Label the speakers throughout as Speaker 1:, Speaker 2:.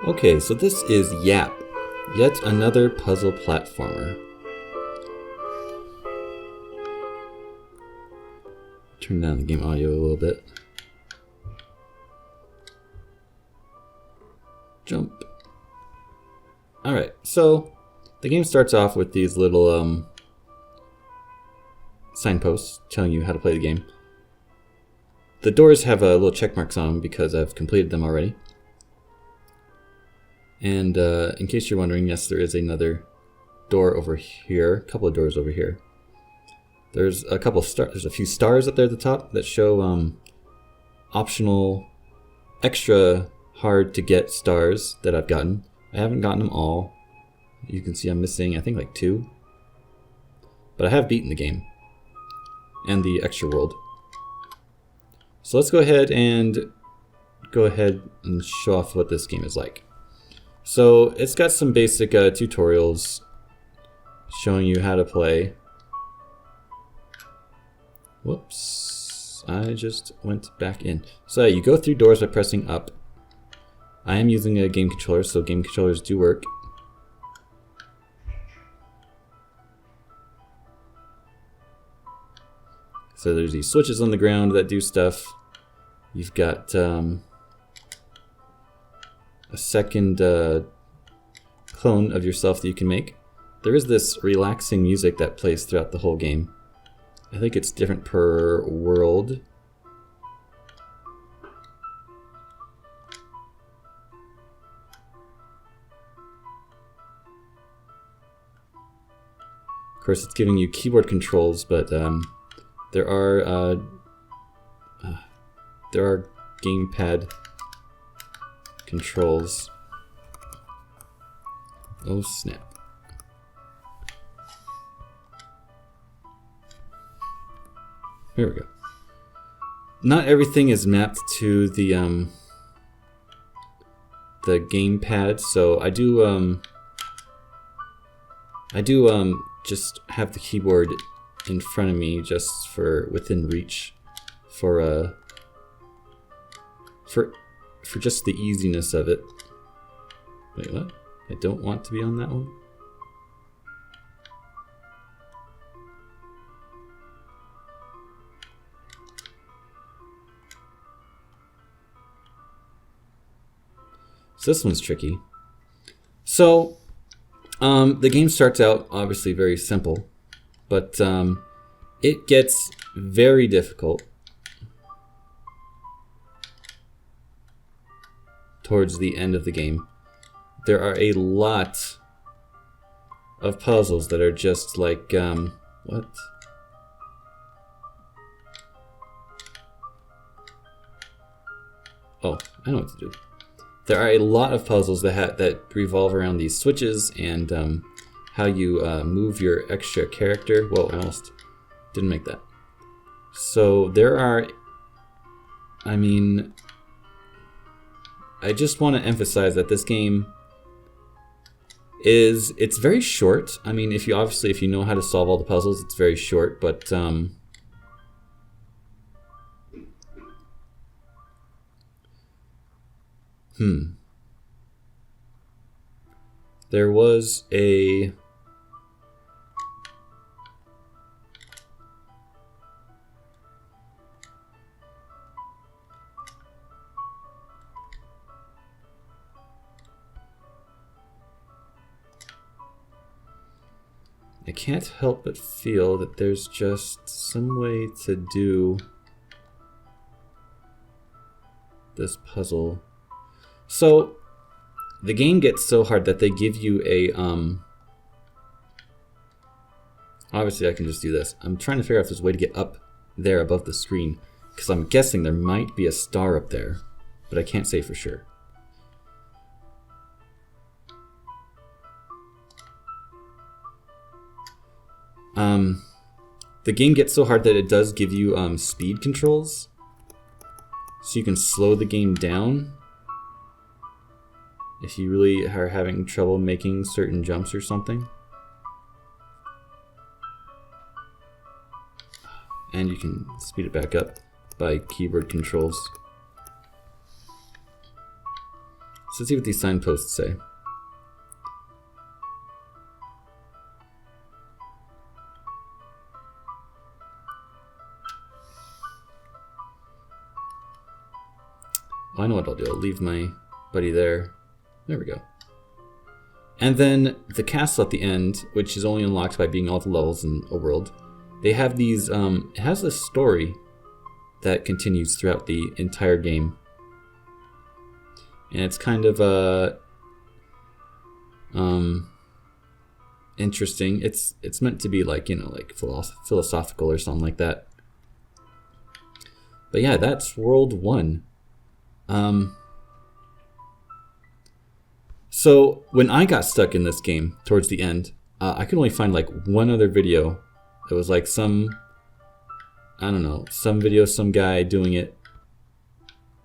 Speaker 1: Okay, so this is YAPP, yet another puzzle platformer. Turn down the game audio a little bit. Jump. Alright, so the game starts off with these little signposts telling you how to play the game. The doors have little check marks on them because I've completed them already. And in case you're wondering, yes, there is another door over here, a couple of doors over here. There's a couple of there's a few stars up there at the top that show optional, extra hard to get stars that I've gotten. I haven't gotten them all. You can see I'm missing, I think, like 2. But I have beaten the game and the extra world. So let's go ahead and show off what this game is like. So it's got some basic tutorials showing you how to play. Whoops, I just went back in. So you go through doors by pressing up. I am using a game controller, so game controllers do work. So there's these switches on the ground that do stuff. You've got a second clone of yourself that you can make. There is this relaxing music that plays throughout the whole game. I think it's different per world. Of course, it's giving you keyboard controls, but there are gamepad controls. Oh snap. Here we go. Not everything is mapped to the gamepad, so I do just have the keyboard in front of me just for within reach for just the easiness of it. Wait, what? I don't want to be on that one? So this one's tricky. So the game starts out obviously very simple, but it gets very difficult towards the end of the game. There are a lot of puzzles that are just like, what? Oh, I know what to do. There are a lot of puzzles that revolve around these switches and how you move your extra character. Whoa, I almost didn't make that. So there are, I mean, I just want to emphasize that this game it's very short. I mean, if you know how to solve all the puzzles, it's very short, but there was a I can't help but feel that there's just some way to do this puzzle. So the game gets so hard that they give you a obviously I can just do this. I'm trying to figure out if there's a way to get up there above the screen, because I'm guessing there might be a star up there, but I can't say for sure. The game gets so hard that it does give you speed controls, so you can slow the game down if you really are having trouble making certain jumps or something. And you can speed it back up by keyboard controls. So let's see what these signposts say. Oh, I know what I'll do. I'll leave my buddy there. There we go. And then the castle at the end, which is only unlocked by being all the levels in a world, they have these, it has this story that continues throughout the entire game. And it's kind of interesting. It's meant to be like, you know, like philosophical or something like that. But yeah, that's World 1. So when I got stuck in this game towards the end, I could only find like one other video. It was like some, I don't know, some video, some guy doing it,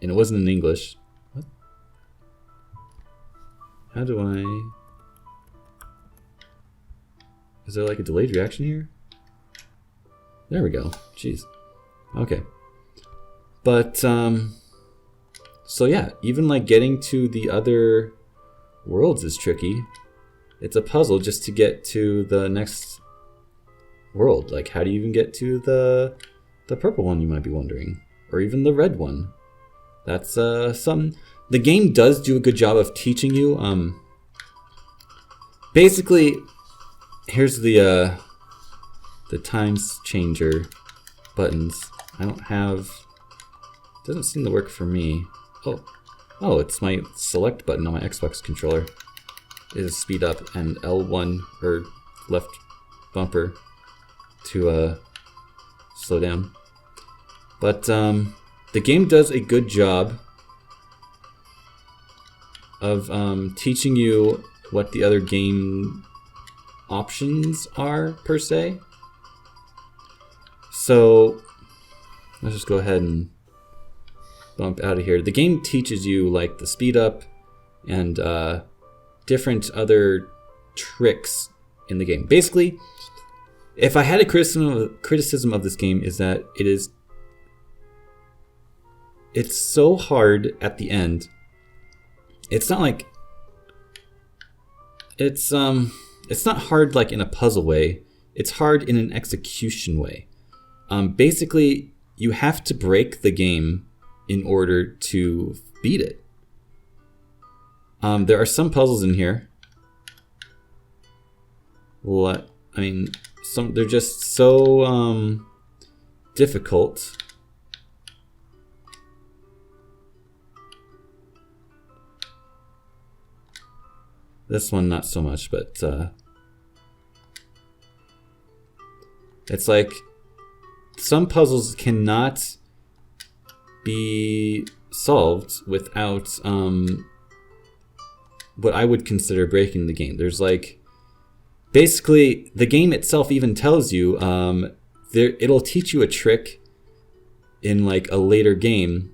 Speaker 1: and it wasn't in English. What? How do I? Is there like a delayed reaction here? There we go. Jeez. Okay. But so yeah, even like getting to the other worlds is tricky. It's a puzzle just to get to the next world. Like, how do you even get to the purple one, you might be wondering, or even the red one? That's some. The game does do a good job of teaching you. Basically, here's the times changer buttons. I don't have. Doesn't seem to work for me. Oh, it's my select button on my Xbox controller. It is speed up and L1 or left bumper to slow down. But the game does a good job of teaching you what the other game options are, per se. So let's just go ahead and bump out of here. The game teaches you like the speed up and different other tricks in the game. Basically, if I had a criticism of this game, is that it's so hard at the end. It's not like it's not hard like in a puzzle way. It's hard in an execution way. Basically, you have to break the game in order to beat it. There are some puzzles in here. They're just so difficult. This one not so much, but it's like some puzzles cannot be solved without what I would consider breaking the game. There's like, basically the game itself even tells you it'll teach you a trick in like a later game,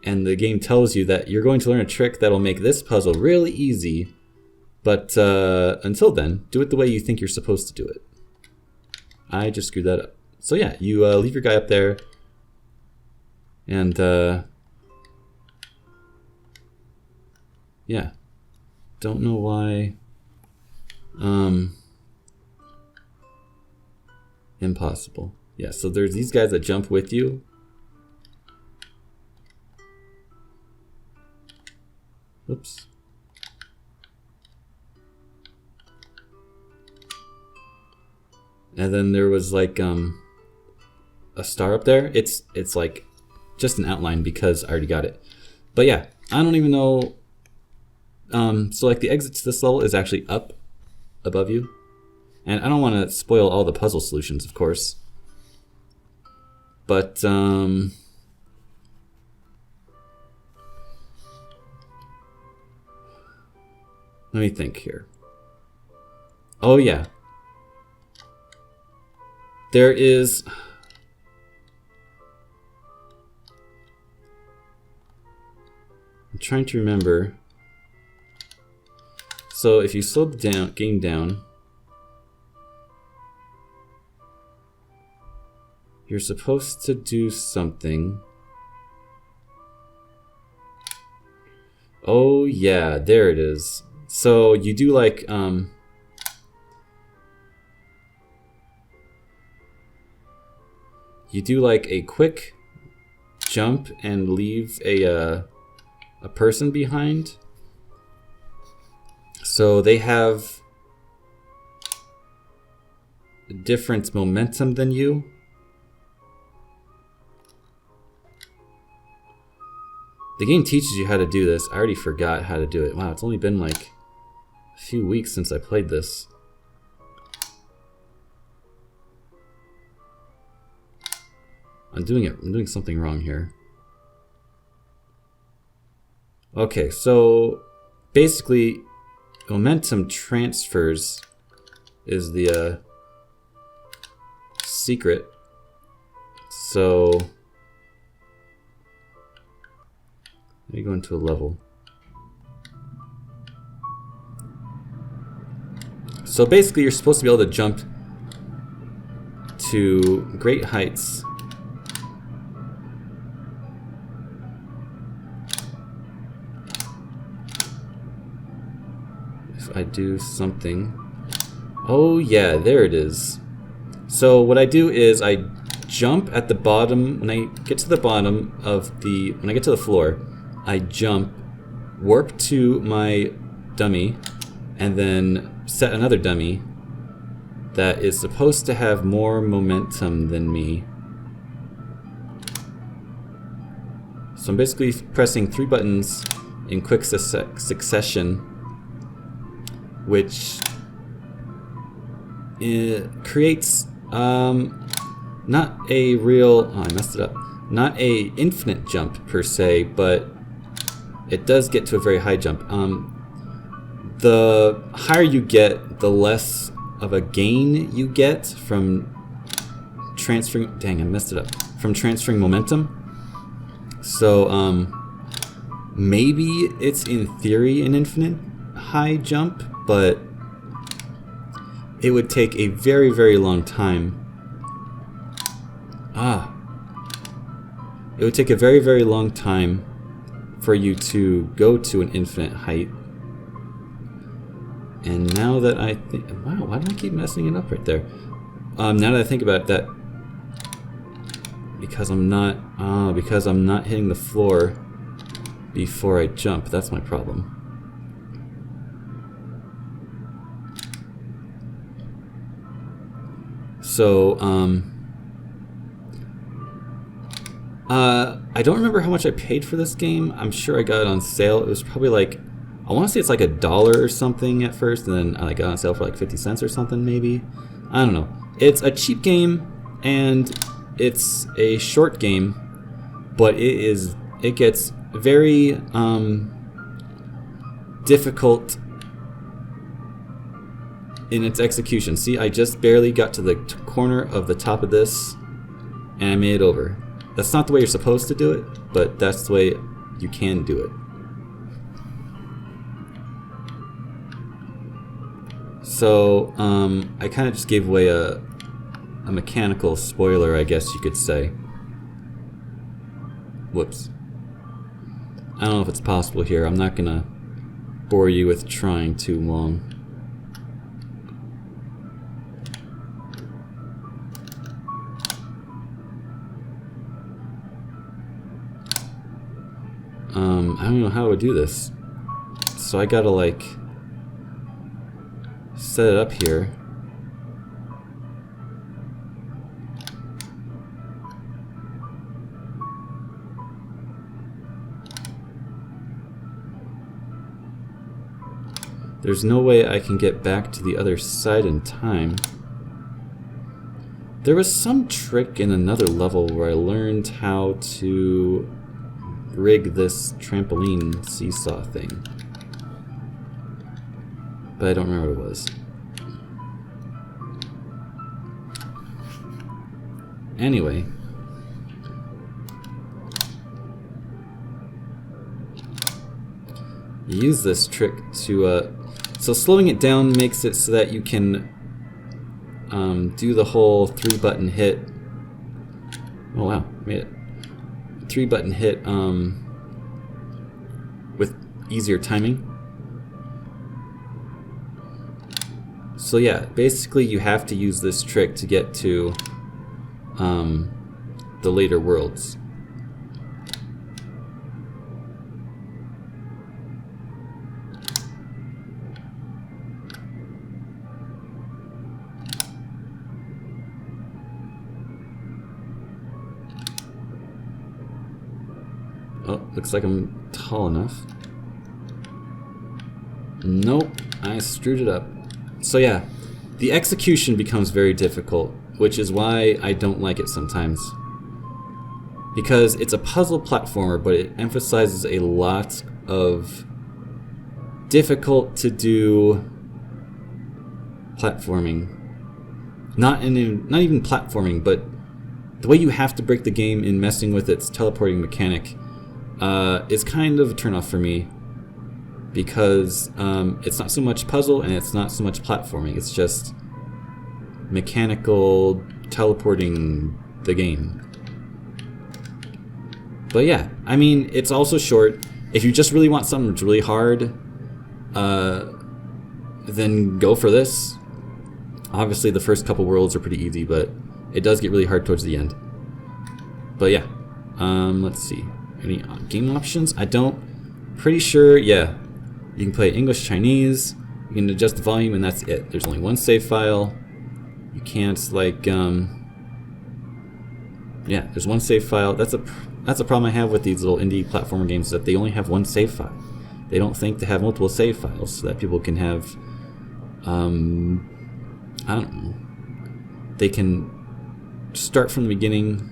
Speaker 1: and the game tells you that you're going to learn a trick that'll make this puzzle really easy, but until then, do it the way you think you're supposed to do it. I just screwed that up. So yeah, you leave your guy up there. And yeah, don't know why. Impossible. Yeah, so there's these guys that jump with you. Oops. And then there was like a star up there. It's like just an outline because I already got it. But yeah, I don't even know. So like the exit to this level is actually up above you. And I don't want to spoil all the puzzle solutions, of course. But let me think here. Oh yeah. There is... I'm trying to remember. So if you slow the game down, you're supposed to do something. Oh yeah, there it is. So you do like a quick jump and leave a person behind. So they have different momentum than you. The game teaches you how to do this. I already forgot how to do it. Wow, it's only been like a few weeks since I played this. I'm doing something wrong here. Okay, so basically momentum transfers is the secret. So let me go into a level. So basically you're supposed to be able to jump to great heights. If I do something. Oh yeah, there it is. So what I do is I jump at the bottom. When I get to the bottom of the, when I get to the floor, I jump, warp to my dummy, and then set another dummy that is supposed to have more momentum than me. So I'm basically pressing 3 buttons in quick succession, which creates not a real, oh, I messed it up, not a infinite jump per se, but it does get to a very high jump. The higher you get, the less of a gain you get from transferring, dang, I messed it up, from transferring momentum. So maybe it's in theory an infinite high jump, but it would take a very, very long time. It would take a very, very long time for you to go to an infinite height. And now that I think, wow, why do I keep messing it up right there? Now that I think about that, because I'm not hitting the floor before I jump. That's my problem. So, I don't remember how much I paid for this game. I'm sure I got it on sale. It was probably like, I want to say it's like $1 or something at first, and then I got it on sale for like 50 cents or something maybe. I don't know. It's a cheap game, and it's a short game, but it gets very difficult in its execution. See, I just barely got to the corner of the top of this, and I made it over. That's not the way you're supposed to do it, but that's the way you can do it. So, I kind of just gave away a mechanical spoiler, I guess you could say. Whoops. I don't know if it's possible here. I'm not gonna bore you with trying too long. I don't know how to do this. So I gotta like set it up here. There's no way I can get back to the other side in time. There was some trick in another level where I learned how to rig this trampoline seesaw thing, but I don't remember what it was. Anyway, you use this trick to so slowing it down makes it so that you can do the whole 3-button hit. Oh wow, made it. 3-button hit with easier timing. So yeah, basically you have to use this trick to get to the later worlds. Oh, looks like I'm tall enough. Nope, I screwed it up. So yeah, the execution becomes very difficult, which is why I don't like it sometimes. Because it's a puzzle platformer, but it emphasizes a lot of difficult to do platforming. Not even platforming, but the way you have to break the game in messing with its teleporting mechanic is kind of a turnoff for me, because it's not so much puzzle and it's not so much platforming. It's just mechanical teleporting the game. But yeah, I mean, it's also short. If you just really want something that's really hard, then go for this. Obviously the first couple worlds are pretty easy, but it does get really hard towards the end. But yeah, let's see. Any game options? Pretty sure, yeah. You can play English, Chinese, you can adjust the volume, and that's it. There's only one save file. You can't, like, yeah, there's one save file. That's a problem I have with these little indie platformer games, is that they only have one save file. They don't think to have multiple save files so that people can have, I don't know, they can start from the beginning,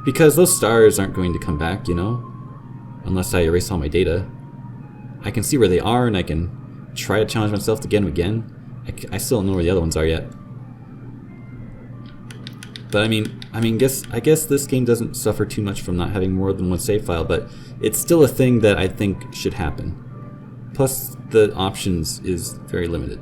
Speaker 1: because those stars aren't going to come back, you know, unless I erase all my data. I can see where they are, and I can try to challenge myself to get them again. I still don't know where the other ones are yet. But I guess this game doesn't suffer too much from not having more than one save file, but it's still a thing that I think should happen. Plus, the options is very limited.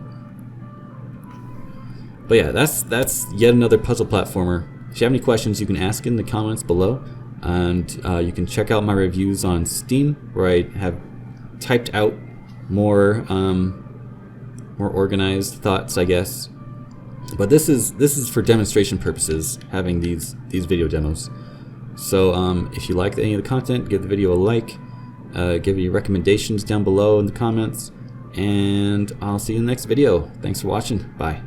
Speaker 1: But yeah, that's yet another puzzle platformer. If you have any questions, you can ask in the comments below, and you can check out my reviews on Steam, where I have typed out more organized thoughts, I guess. But this is for demonstration purposes, having these video demos. So if you like any of the content, give the video a like, give me recommendations down below in the comments, and I'll see you in the next video. Thanks for watching. Bye.